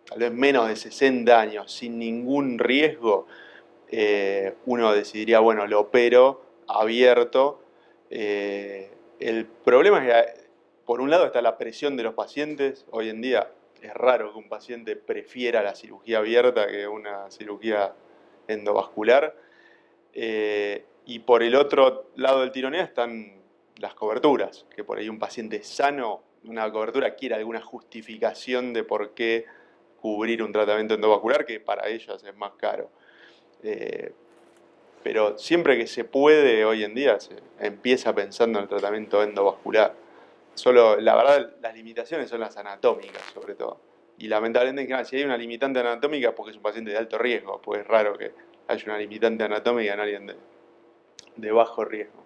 tal vez menos de 60 años, sin ningún riesgo, uno decidiría, bueno, lo opero abierto. El problema es que, por un lado, está la presión de los pacientes. Hoy en día es raro que un paciente prefiera la cirugía abierta que una cirugía endovascular. Y por el otro lado del tironeo están las coberturas, que por ahí un paciente sano, una cobertura quiere alguna justificación de por qué cubrir un tratamiento endovascular, que para ellos es más caro. Pero siempre que se puede, hoy en día se empieza pensando en el tratamiento endovascular. Solo, la verdad, las limitaciones son las anatómicas, sobre todo. Y lamentablemente, si hay una limitante anatómica es porque es un paciente de alto riesgo, pues es raro que haya una limitante anatómica en alguien de bajo riesgo.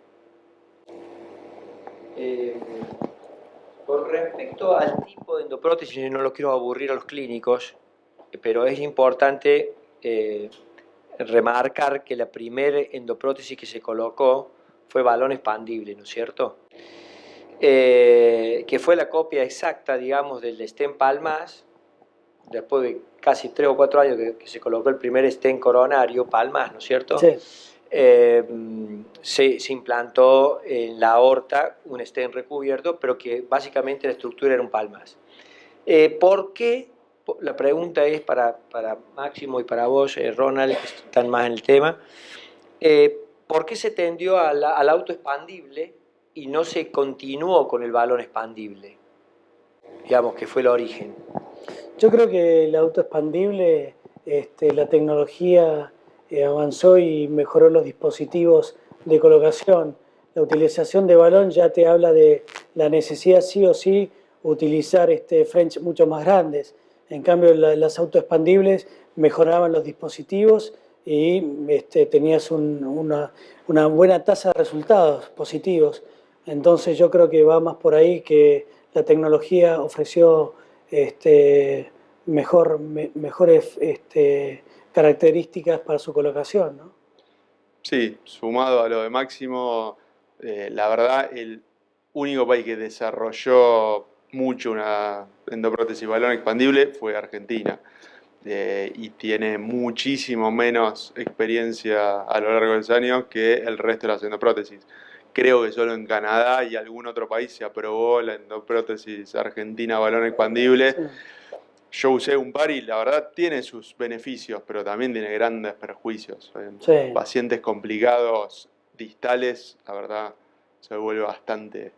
Con respecto al tipo de endoprótesis, no lo quiero aburrir a los clínicos, pero es importante remarcar que la primera endoprótesis que se colocó fue balón expandible, ¿no es cierto? Que fue la copia exacta, digamos, del stent Palmas, después de casi 3 o 4 años que se colocó el primer stent coronario, Palmas, ¿no es cierto?
Sí.
Se implantó en la aorta un stent recubierto, pero que básicamente la estructura era un Palmas. ¿Por qué? La pregunta es para Máximo y para vos, Ronald, que están más en el tema. ¿Por qué se tendió al auto expandible y no se continuó con el balón expandible? Digamos que fue el origen.
Yo creo que el auto expandible, la tecnología avanzó y mejoró los dispositivos de colocación. La utilización de balón ya te habla de la necesidad sí o sí utilizar French mucho más grandes. En cambio, las autoexpandibles mejoraban los dispositivos y tenías una buena tasa de resultados positivos. Entonces yo creo que va más por ahí, que la tecnología ofreció mejores características para su colocación, ¿no?
Sí, sumado a lo de Máximo, la verdad, el único país que desarrolló mucho una endoprótesis balón expandible fue Argentina, y tiene muchísimo menos experiencia a lo largo de los años que el resto de las endoprótesis. Creo que solo en Canadá y algún otro país se aprobó la endoprótesis argentina balón expandible. Sí. yo usé un par y la verdad tiene sus beneficios, pero también tiene grandes perjuicios.
Sí.
Pacientes complicados, distales, la verdad se vuelve bastante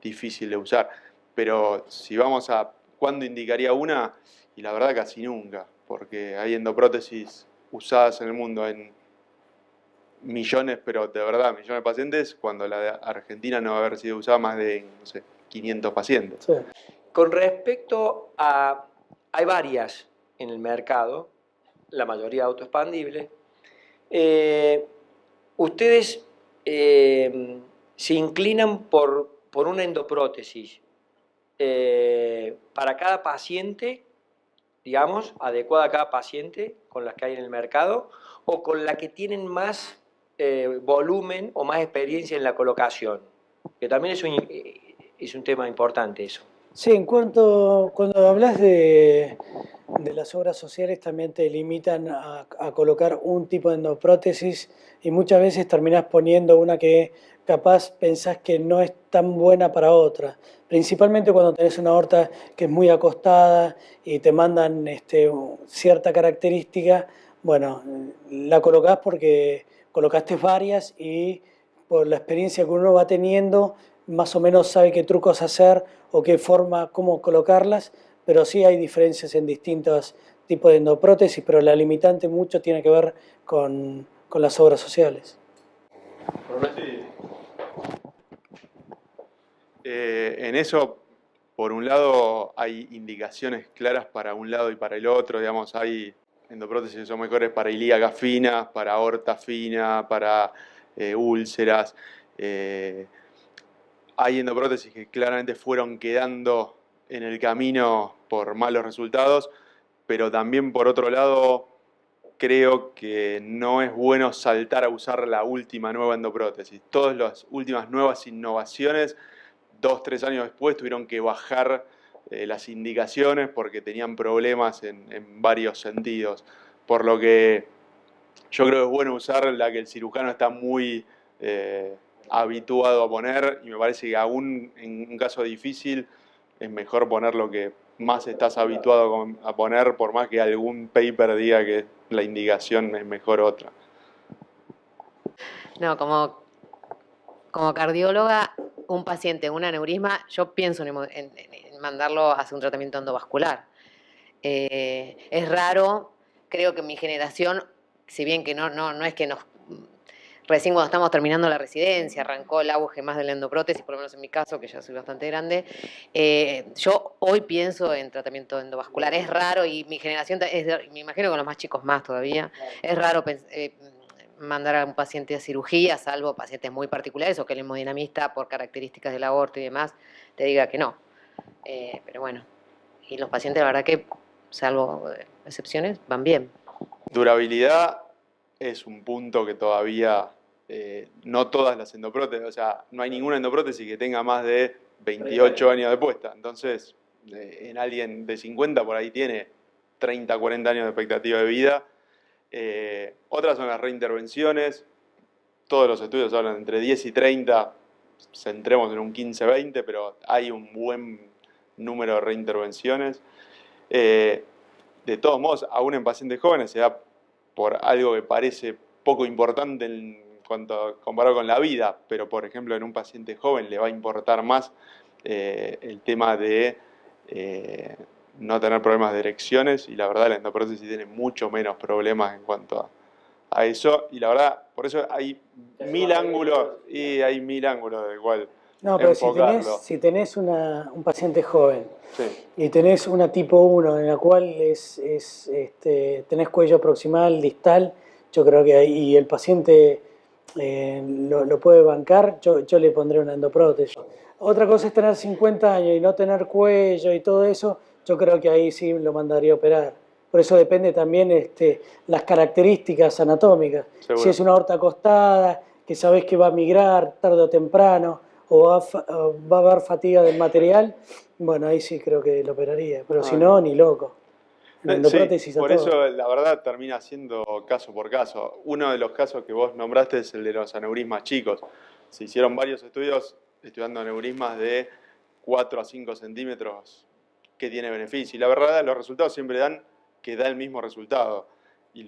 difícil de usar. Pero si vamos a cuándo indicaría una, y la verdad casi nunca, porque hay endoprótesis usadas en el mundo en millones, pero de verdad millones de pacientes, cuando la de Argentina no va a haber sido usada más de, no sé, 500 pacientes.
Sí.
Con respecto a... Hay varias en el mercado, la mayoría autoexpandibles. Ustedes se inclinan por una endoprótesis para cada paciente, digamos, adecuada a cada paciente con las que hay en el mercado, o con la que tienen más volumen o más experiencia en la colocación, que también es un tema importante eso.
Sí, cuando hablas de las obras sociales también te limitan a colocar un tipo de endoprótesis y muchas veces terminás poniendo una que capaz pensás que no es tan buena para otra. Principalmente cuando tenés una aorta que es muy acostada y te mandan cierta característica, bueno, la colocás porque colocaste varias y por la experiencia que uno va teniendo, más o menos sabe qué trucos hacer o qué forma, cómo colocarlas, pero sí hay diferencias en distintos tipos de endoprótesis, pero la limitante mucho tiene que ver con las obras sociales.
Sí. En eso, por un lado, hay indicaciones claras para un lado y para el otro, digamos, hay endoprótesis que son mejores para ilíacas finas, para aorta fina, para úlceras. Hay endoprótesis que claramente fueron quedando en el camino por malos resultados, pero también por otro lado creo que no es bueno saltar a usar la última nueva endoprótesis. Todas las últimas nuevas innovaciones, 2-3 años después, tuvieron que bajar las indicaciones porque tenían problemas en varios sentidos. Por lo que yo creo que es bueno usar la que el cirujano está muy habituado a poner, y me parece que aún en un caso difícil es mejor poner lo que más estás habituado a poner, por más que algún paper diga que la indicación es mejor otra.
No, como cardióloga, un paciente, un aneurisma, yo pienso en mandarlo a hacer un tratamiento endovascular. Es raro, creo que en mi generación, si bien que no es que nos... Recién cuando estamos terminando la residencia, arrancó el auge más de la endoprótesis, por lo menos en mi caso, que ya soy bastante grande. Yo hoy pienso en tratamiento endovascular. Es raro y mi generación, me imagino con los más chicos más todavía, es raro mandar a un paciente a cirugía, salvo pacientes muy particulares o que el hemodinamista, por características del aborto y demás, te diga que no. Pero bueno, y los pacientes, la verdad que, salvo excepciones, van bien.
Durabilidad es un punto que todavía no todas las endoprótesis, o sea, no hay ninguna endoprótesis que tenga más de 28 años de puesta. Entonces, en alguien de 50 por ahí tiene 30, 40 años de expectativa de vida. Otras son las reintervenciones. Todos los estudios hablan entre 10 y 30, centremos en un 15-20, pero hay un buen número de reintervenciones. De todos modos, aún en pacientes jóvenes se da por algo que parece poco importante en cuanto comparado con la vida, pero por ejemplo en un paciente joven le va a importar más el tema de no tener problemas de erecciones, y la verdad la endoprótesis tiene mucho menos problemas en cuanto a eso, y la verdad por eso hay 1000 ángulos de igual.
No, pero
enfocarlo.
si tenés un paciente joven,
Sí.
y tenés una tipo 1 en la cual tenés cuello proximal, distal, yo creo que ahí y el paciente lo puede bancar, yo le pondré una endoprótesis. Otra cosa es tener 50 años y no tener cuello y todo eso, yo creo que ahí sí lo mandaría a operar. Por eso depende también las características anatómicas.
Seguro.
Si es una aorta acostada, que sabés que va a migrar tarde o temprano, o va a haber fatiga del material, bueno, ahí sí creo que lo operaría, pero si no, ni loco.
Sí, por eso la verdad termina siendo caso por caso. Uno de los casos que vos nombraste es el de los aneurismas chicos. Se hicieron varios estudios estudiando aneurismas de 4 a 5 centímetros que tiene beneficio. Y la verdad, los resultados siempre dan que da el mismo resultado. Y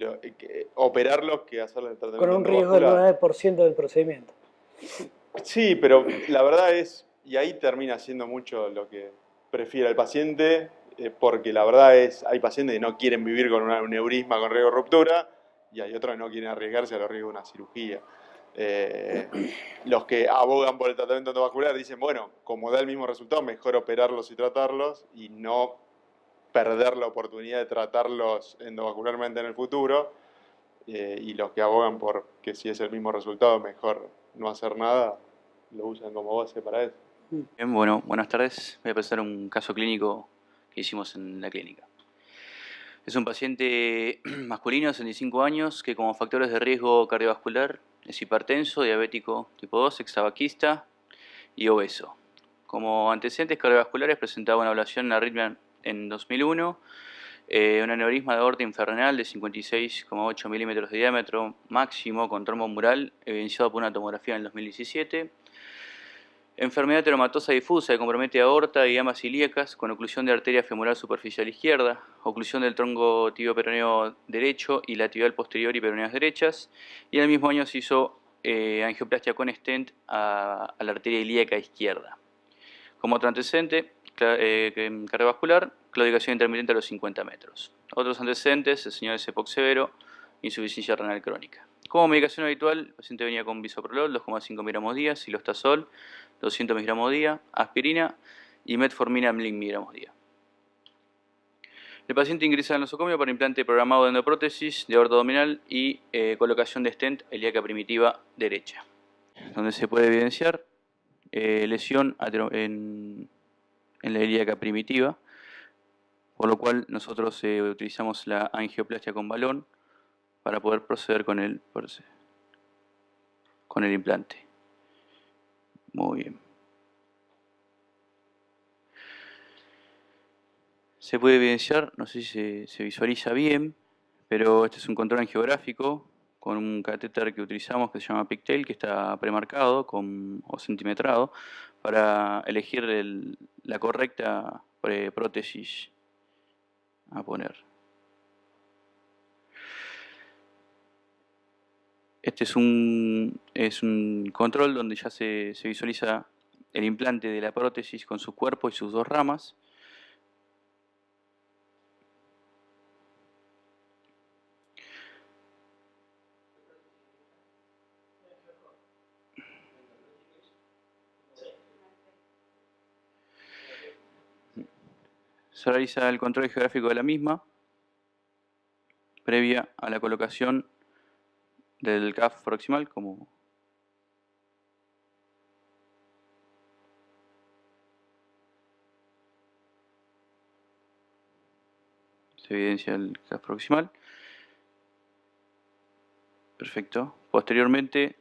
operarlos que hacerle el tratamiento
Con un riesgo del
endovascular.
9% del procedimiento.
Sí, pero la verdad es, y ahí termina siendo mucho lo que prefiere el paciente, porque la verdad es, hay pacientes que no quieren vivir con un aneurisma con riesgo de ruptura, y hay otros que no quieren arriesgarse a los riesgos de una cirugía. Los que abogan por el tratamiento endovascular dicen, bueno, como da el mismo resultado, mejor operarlos y tratarlos, y no perder la oportunidad de tratarlos endovascularmente en el futuro, y los que abogan por que si es el mismo resultado, mejor no hacer nada, lo usan como base para eso.
Bien, bueno, buenas tardes. Voy a presentar un caso clínico que hicimos en la clínica. Es un paciente masculino de 65 años que como factores de riesgo cardiovascular es hipertenso, diabético tipo 2, extabaquista y obeso. Como antecedentes cardiovasculares presentaba una ablación en arritmia en 2001, un aneurisma de aorta infrarrenal de 56,8 milímetros de diámetro máximo con trombo mural evidenciado por una tomografía en el 2017. Enfermedad teromatosa difusa que compromete aorta y ambas ilíacas con oclusión de arteria femoral superficial izquierda, oclusión del tronco tibio peroneo derecho y la tibial posterior y peroneas derechas. Y en el mismo año se hizo angioplastia con stent a la arteria ilíaca izquierda. Como otro antecedente cardiovascular, claudicación intermitente a los 50 metros. Otros antecedentes, el señor EPOC severo, insuficiencia renal crónica. Como medicación habitual, el paciente venía con bisoprolol, 2,5 miligramos día, silostazol, 200 miligramos día, aspirina y metformina, 1000 miligramos día. El paciente ingresa en nosocomio para implante programado de endoprótesis de aorta abdominal y colocación de stent ilíaca primitiva derecha, donde se puede evidenciar lesión en la ilíaca primitiva, por lo cual nosotros utilizamos la angioplastia con balón para poder proceder con el implante. Muy bien. Se puede evidenciar, no sé si se visualiza bien, pero este es un control angiográfico con un catéter que utilizamos que se llama Pigtail, que está premarcado o centimetrado para elegir la correcta prótesis a poner. Este es un control donde ya se visualiza el implante de la prótesis con su cuerpo y sus dos ramas. Se realiza el control geográfico de la misma, previa a la colocación del CAF proximal, como se evidencia el CAF proximal. Perfecto. Posteriormente,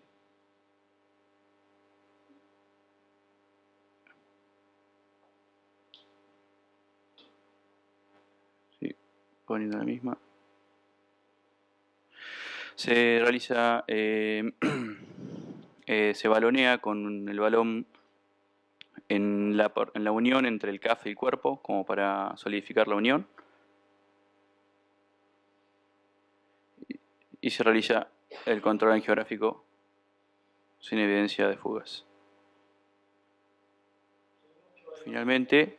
poniendo la misma, se realiza, se balonea con el balón en la unión entre el CAF y el cuerpo, como para solidificar la unión, y se realiza el control angiográfico sin evidencia de fugas. Finalmente,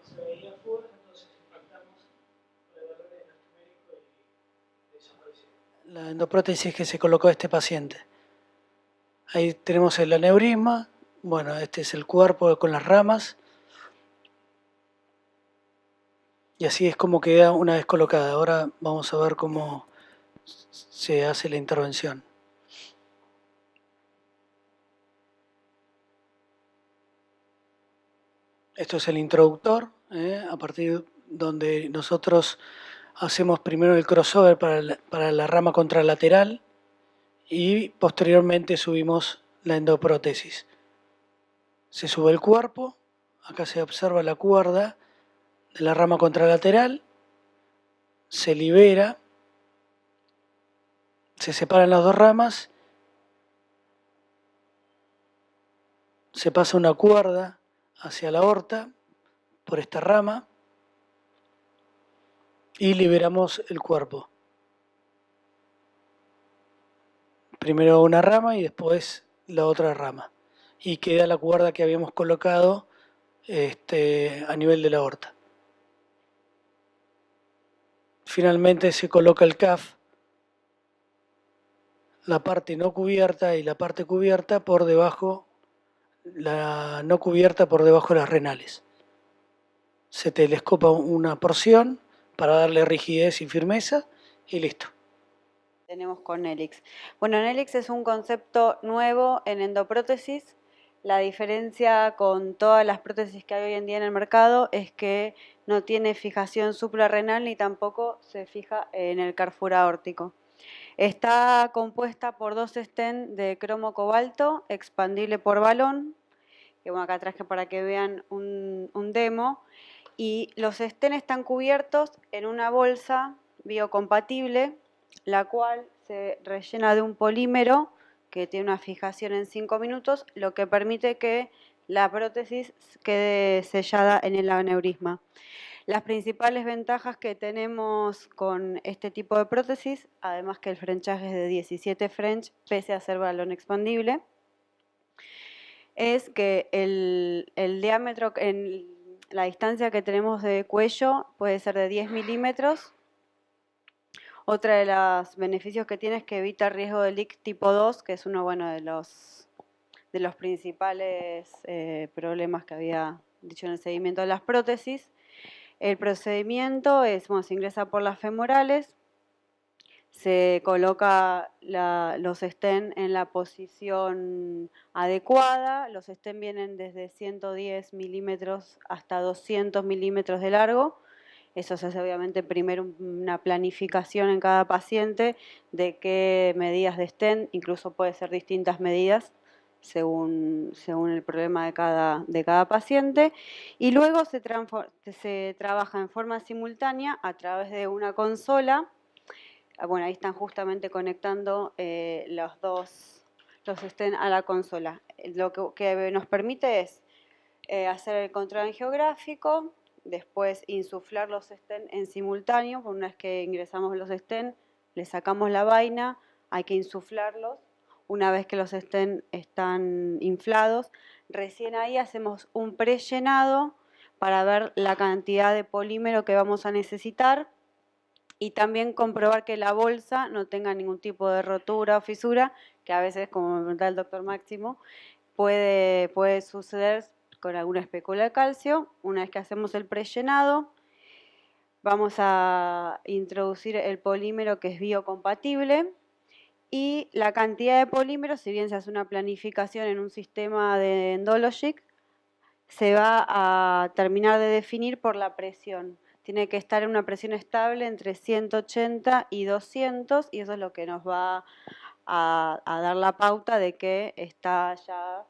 Se veía fugas, entonces impactamos con el valor anastométrico y desapareció. La endoprótesis que se colocó a este paciente. Ahí tenemos el aneurisma. Bueno, este es el cuerpo con las ramas. Y así es como queda una vez colocada. Ahora vamos a ver cómo se hace la intervención. Esto es el introductor, a partir donde nosotros hacemos primero el crossover para la rama contralateral y posteriormente subimos la endoprótesis. Se sube el cuerpo, acá se observa la cuerda de la rama contralateral, se libera Se separan las dos ramas, se pasa una cuerda hacia la aorta por esta rama y liberamos el cuerpo. Primero una rama y después la otra rama. Y queda la cuerda que habíamos colocado a nivel de la aorta. Finalmente se coloca el CAF, la parte no cubierta y la parte cubierta por debajo, la no cubierta por debajo de las renales. Se telescopa una porción para darle rigidez y firmeza y listo.
Tenemos con Nelix. Bueno, Nelix es un concepto nuevo en endoprótesis. La diferencia con todas las prótesis que hay hoy en día en el mercado es que no tiene fijación suprarrenal ni tampoco se fija en el carrefour aórtico. Está compuesta por 2 stents de cromo cobalto expandible por balón, que bueno, acá traje para que vean un demo, y los stents están cubiertos en una bolsa biocompatible, la cual se rellena de un polímero que tiene una fijación en 5 minutos, lo que permite que la prótesis quede sellada en el aneurisma. Las principales ventajas que tenemos con este tipo de prótesis, además que el frenchaje es de 17 French, pese a ser balón expandible, es que el diámetro, en la distancia que tenemos de cuello puede ser de 10 milímetros. Otra de los beneficios que tiene es que evita riesgo de leak tipo 2, que es uno de los principales problemas que había dicho en el seguimiento de las prótesis. El procedimiento es, se ingresa por las femorales, se coloca los stents en la posición adecuada. Los stents vienen desde 110 milímetros hasta 200 milímetros de largo. Eso se hace obviamente primero una planificación en cada paciente de qué medidas de stent, incluso puede ser distintas medidas según el problema de cada paciente. Y luego se trabaja en forma simultánea a través de una consola. Bueno, ahí están justamente conectando los stents a la consola. Lo que nos permite es hacer el control angiográfico, después insuflar los stents en simultáneo. Una vez que ingresamos los stents, le sacamos la vaina, hay que insuflarlos. Una vez que los stents están inflados, recién ahí hacemos un prellenado para ver la cantidad de polímero que vamos a necesitar y también comprobar que la bolsa no tenga ningún tipo de rotura o fisura, que a veces, como me preguntaba el doctor Máximo, puede suceder con alguna espécula de calcio. Una vez que hacemos el prellenado, vamos a introducir el polímero que es biocompatible y la cantidad de polímero, si bien se hace una planificación en un sistema de Endologic, se va a terminar de definir por la presión. Tiene que estar en una presión estable entre 180 y 200 y eso es lo que nos va a dar la pauta de que está ya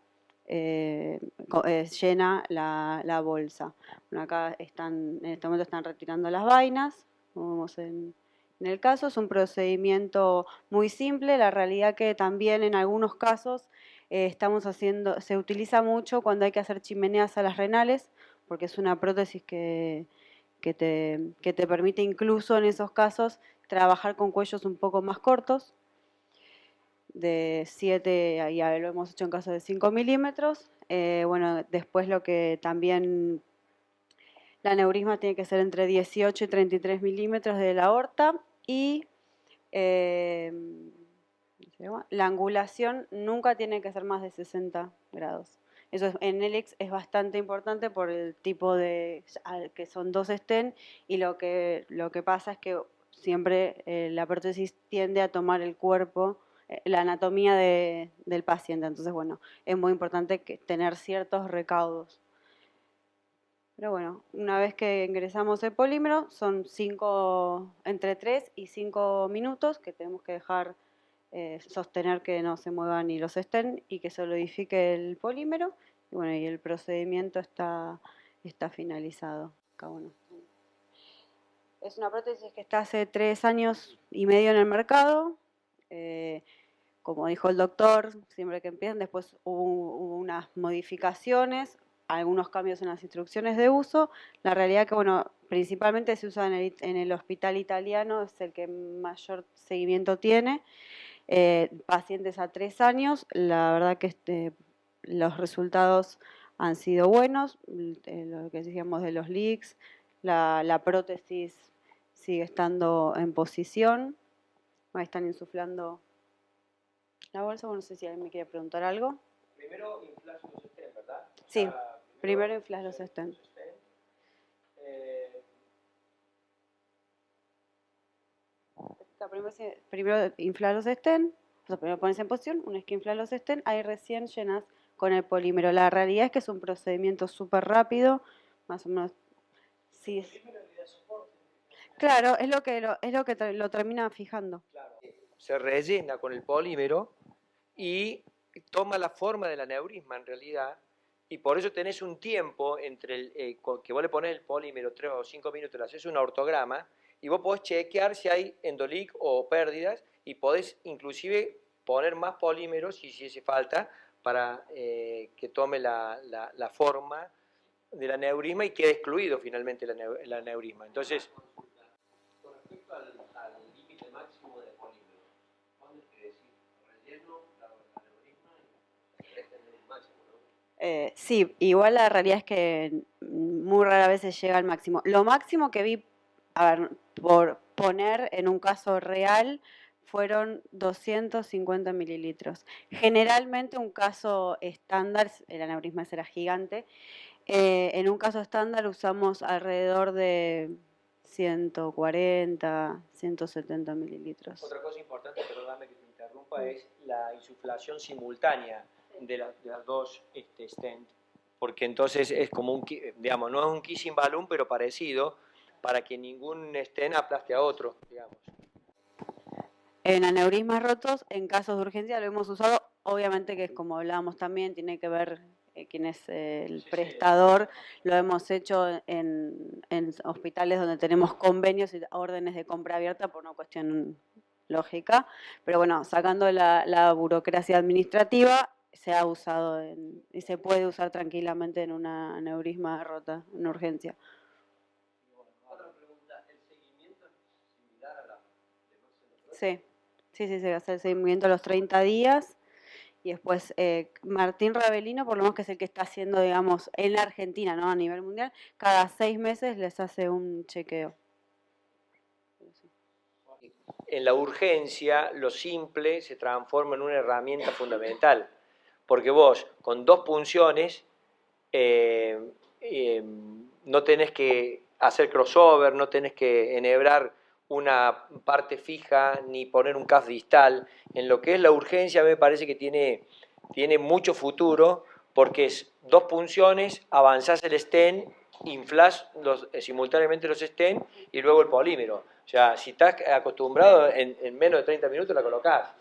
llena la bolsa. Bueno, acá en este momento están retirando las vainas, como vemos en el caso. Es un procedimiento muy simple, la realidad que también en algunos casos se utiliza mucho cuando hay que hacer chimeneas a las renales, porque es una prótesis que te permite incluso en esos casos trabajar con cuellos un poco más cortos, de 7, ya lo hemos hecho en casos de 5 milímetros. Bueno, después lo que también, la aneurisma tiene que ser entre 18 y 33 milímetros de la aorta y la angulación nunca tiene que ser más de 60 grados. Eso en Nelix es bastante importante por el tipo de, que son 2 stents y lo que pasa es que siempre la prótesis tiende a tomar el cuerpo, la anatomía del paciente. Entonces, bueno, es muy importante tener ciertos recaudos. Pero bueno, una vez que ingresamos el polímero, son entre 3 y 5 minutos que tenemos que dejar sostener que no se muevan ni los stents y que solidifique el polímero. Y bueno, y el procedimiento está finalizado. Es una prótesis que está hace 3 años y medio en el mercado. como dijo el doctor, siempre que empiezan, después hubo unas modificaciones, algunos cambios en las instrucciones de uso. La realidad que, bueno, principalmente se usa en el hospital italiano, es el que mayor seguimiento tiene. Pacientes a 3 años, la verdad que los resultados han sido buenos, lo que decíamos de los leaks, la prótesis sigue estando en posición, ahí están insuflando la bolsa. Bueno, no sé si alguien me quiere preguntar algo.
Primero inflas los stents, ¿verdad?
Sí, primero inflas los stents. Primero inflas los stents, o sea, primero pones en posición, una vez que inflas los stents, ahí recién llenas con el polímero. La realidad es que es un procedimiento súper rápido, más o menos. Sí. Claro, es lo que lo termina fijando.
Claro. Se rellena con el polímero y toma la forma del aneurisma en realidad, y por eso tenés un tiempo entre que vos le ponés el polímero, 3 o 5 minutos, le haces una ortograma, y vos podés chequear si hay endolic o pérdidas, y podés inclusive poner más polímeros si hace falta para que tome la forma del aneurisma y quede excluido finalmente el aneurisma. Entonces, con respecto al límite máximo de polímero, ¿cuándo es que decir relleno la aneurisma y este es el máximo, ¿no?
Sí, igual la realidad es que muy rara vez se llega al máximo. Lo máximo que vi, a ver, por poner en un caso real, fueron 250 mililitros. Generalmente un caso estándar, el aneurisma era gigante, en un caso estándar usamos alrededor de 140, 170 mililitros.
Otra cosa importante, perdóname que te interrumpa, es la insuflación simultánea de las dos stents, porque entonces es como digamos, no es un kissing balloon, pero parecido, para que ningún stent aplaste a otro, digamos.
En aneurismas rotos, en casos de urgencia lo hemos usado, obviamente que como hablábamos también, tiene que ver quién es el prestador, lo hemos hecho en hospitales donde tenemos convenios y órdenes de compra abierta por una cuestión lógica, pero bueno, sacando la burocracia administrativa, se ha usado y se puede usar tranquilamente en una aneurisma rota, en urgencia.
Otra pregunta, ¿el seguimiento es similar a la de Marcelo?
Sí, se hace el seguimiento a los 30 días. Y después Martín Ravelino, por lo menos que es el que está haciendo, digamos, en la Argentina, ¿no? A nivel mundial, cada 6 meses les hace un chequeo.
En la urgencia, lo simple se transforma en una herramienta fundamental, porque vos, con 2 punciones, no tenés que hacer crossover, no tenés que enhebrar una parte fija ni poner un CAF distal. En lo que es la urgencia me parece que tiene mucho futuro, porque es 2 punciones, avanzás el stent, inflás simultáneamente los stents y luego el polímero. O sea, si estás acostumbrado, en menos de 30 minutos la colocás.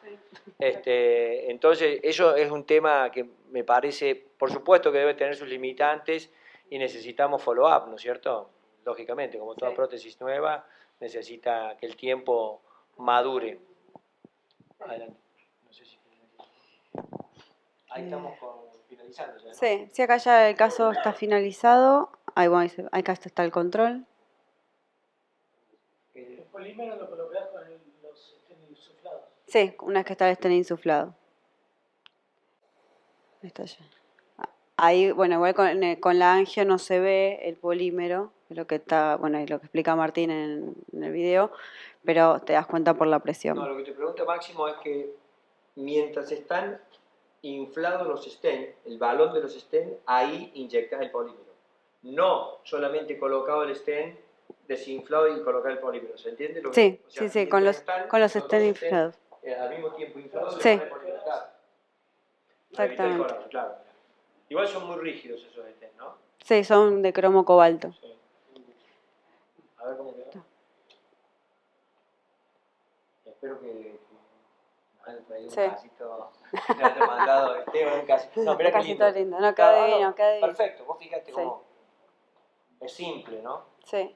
Entonces, eso es un tema que me parece, por supuesto que debe tener sus limitantes y necesitamos follow-up, ¿no es cierto? Lógicamente, como toda prótesis nueva, necesita que el tiempo madure. Adelante. No sé si... Ahí estamos finalizando ya, ¿no?
Sí, acá ya el caso está finalizado. Ahí, bueno, acá está el control.
¿El polímero lo colocás con los stents insuflados?
Sí, una vez que está el stent insuflado. Ahí está ya. Ahí, bueno, igual con la angio no se ve el polímero, lo que está, bueno, es lo que explica Martín en el video, pero te das cuenta por la presión.
No, lo que te pregunta Máximo es que mientras están inflados los stents, el balón de los stents, ahí inyectas el polímero. No solamente colocado el stent, desinflado y colocar el polímero, ¿se entiende?
Sí, o sea, sí, con los stents inflados.
Al mismo tiempo inflados,
sí.
se pone el polímero.
Exactamente.
Claro. Igual son muy rígidos esos stents, ¿no?
Sí, son de cromo cobalto.
Sí. A ver cómo quedó. Espero que nos hayan traído un casito, que haya mandado Esteban un casito. No, mirá
un casito
qué
lindo. No, queda divino, queda divino.
Perfecto, vos fíjate cómo es simple, ¿no?
Sí.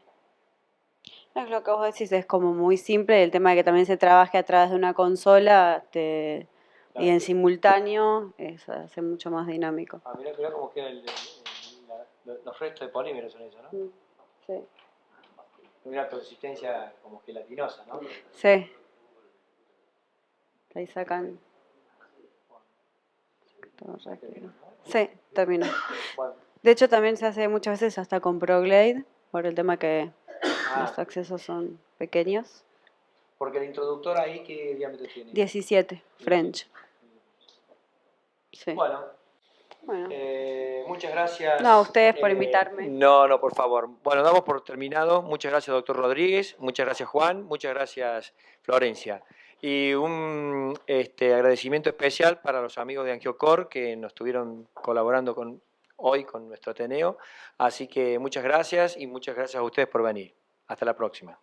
Es lo que vos decís, es como muy simple, el tema de que también se trabaje a través de una consola y en simultáneo, hace mucho más dinámico.
Ah, mirá cómo queda los restos de polímeros son eso, ¿no?
Sí.
Una consistencia como gelatinosa, ¿no?
Sí. Ahí sacan. Todo rápido. Sí, terminó. De hecho, también se hace muchas veces hasta con ProGlade, por el tema que los accesos son pequeños.
Porque el introductor ahí, ¿qué diámetro tiene?
17, French. Sí.
Bueno, muchas gracias.
No, a ustedes por invitarme.
No, por favor. Bueno, damos por terminado. Muchas gracias, doctor Rodríguez. Muchas gracias, Juan. Muchas gracias, Florencia. Y un agradecimiento especial para los amigos de Angiocor que nos estuvieron colaborando hoy con nuestro Ateneo. Así que muchas gracias y muchas gracias a ustedes por venir. Hasta la próxima.